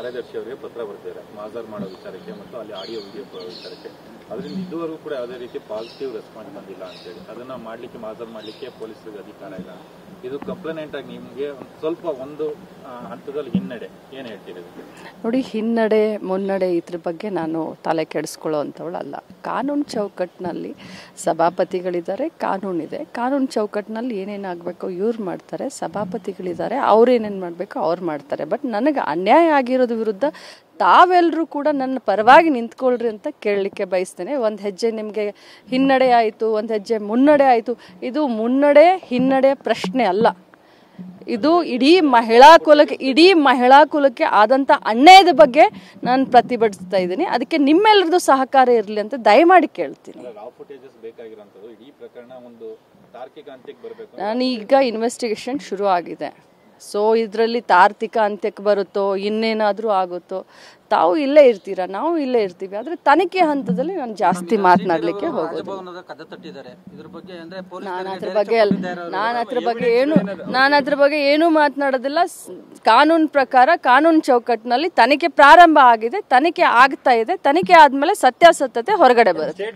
ಕಾರ್ಯದರ್ಶಿ ಅವರಿಗೆ ಪತ್ರ ಬರ್ತಿದ್ದಾರೆ ಮಾಜರ್ ಮಾಡೋ ವಿಚಾರಕ್ಕೆ ಮತ್ತು ಅಲ್ಲಿ ಆಡಿಯೋ ವಿಡಿಯೋ ವಿಚಾರಕ್ಕೆ. ಅದರಿಂದ ಇದುವರೆಗೂ ಕೂಡ ಯಾವುದೇ ರೀತಿ ಪಾಸಿಟಿವ್ ರೆಸ್ಪಾನ್ಸ್ ಬಂದಿಲ್ಲ ಅಂತೇಳಿ, ಅದನ್ನ ಮಾಡ್ಲಿಕ್ಕೆ ಮಾಜರ್ ಮಾಡ್ಲಿಕ್ಕೆ ಪೊಲೀಸರಿಗೆ ಅಧಿಕಾರ ಇಲ್ಲ. ಇದು ಕಂಪ್ಲೇಂಟ್ ಆಗಿ ನಿಮಗೆ ಸ್ವಲ್ಪ ಒಂದು ಹಂತದಲ್ಲಿ ಹಿನ್ನಡೆ ಏನ್ ಹೇಳ್ತೀರಿ? ನೋಡಿ, ಹಿನ್ನಡೆ ಮುನ್ನಡೆ ಇದ್ರ ಬಗ್ಗೆ ನಾನು ತಲೆ ಕೆಡಿಸ್ಕೊಳ್ಳೋ ಅಂಥವಳಲ್ಲ. ಕಾನೂನು ಚೌಕಟ್ಟಿನಲ್ಲಿ ಸಭಾಪತಿಗಳಿದ್ದಾರೆ, ಕಾನೂನಿದೆ. ಕಾನೂನು ಚೌಕಟ್ಟಿನಲ್ಲಿ ಏನೇನಾಗಬೇಕು ಇವ್ರು ಮಾಡ್ತಾರೆ, ಸಭಾಪತಿಗಳಿದ್ದಾರೆ, ಅವ್ರೇನೇನು ಮಾಡಬೇಕು ಅವ್ರು ಮಾಡ್ತಾರೆ. ಬಟ್ ನನಗೆ ಅನ್ಯಾಯ ಆಗಿರೋದ್ರ ವಿರುದ್ಧ ತಾವೆಲ್ಲರೂ ಕೂಡ ನನ್ನ ಪರವಾಗಿ ನಿಂತ್ಕೊಳ್ರಿ ಅಂತ ಕೇಳಲಿಕ್ಕೆ ಬಯಸ್ತೇನೆ. ಒಂದು ಹೆಜ್ಜೆ ನಿಮಗೆ ಹಿನ್ನಡೆ ಆಯಿತು, ಒಂದು ಹೆಜ್ಜೆ ಮುನ್ನಡೆ ಆಯಿತು. ಇದು ಮುನ್ನಡೆ ಹಿನ್ನಡೆ ಪ್ರಶ್ನೆ ಅಲ್ಲ. ಇದು ಇಡೀ ಮಹಿಳಾ ಕುಲಕ್ಕೆ ಆದಂಥ ಅನ್ಯಾಯದ ಬಗ್ಗೆ ನಾನು ಪ್ರತಿಭಟಿಸ್ತಾ ಇದ್ದೀನಿ. ಅದಕ್ಕೆ ನಿಮ್ಮೆಲ್ಲರದು ಸಹಕಾರ ಇರಲಿ ಅಂತ ದಯಮಾಡಿ ಕೇಳ್ತೀನಿ. ನಾನೀಗ ಇನ್ವೆಸ್ಟಿಗೇಷನ್ ಶುರು ಆಗಿದೆ. ಸೊ ಇದರಲ್ಲಿ ತಾರ್ಕಿಕ ಅಂತ್ಯಕ್ಕೆ ಬರುತ್ತೋ ಇನ್ನೇನಾದರೂ ಆಗುತ್ತೋ, ತಾವು ಇಲ್ಲೇ ಇರ್ತೀರಾ, ನಾವು ಇಲ್ಲೇ ಇರ್ತೀವಿ. ಆದರೆ ತನಿಖೆ ಹಂತದಲ್ಲಿ ನಾನು ಜಾಸ್ತಿ ಮಾತನಾಡಲಿಕ್ಕೆ ಹೋಗೋದು. ನಾನು ಅದ್ರ ಬಗ್ಗೆ ಏನೂ ಮಾತನಾಡೋದಿಲ್ಲ. ಕಾನೂನು ಪ್ರಕಾರ ಕಾನೂನು ಚೌಕಟ್ಟಿನಲ್ಲಿ ತನಿಖೆ ಪ್ರಾರಂಭ ಆಗಿದೆ, ತನಿಖೆ ಆಗ್ತಾ ಇದೆ. ತನಿಖೆ ಆದ್ಮೇಲೆ ಸತ್ಯಾಸತ್ಯತೆ ಹೊರಗಡೆ ಬರುತ್ತೆ.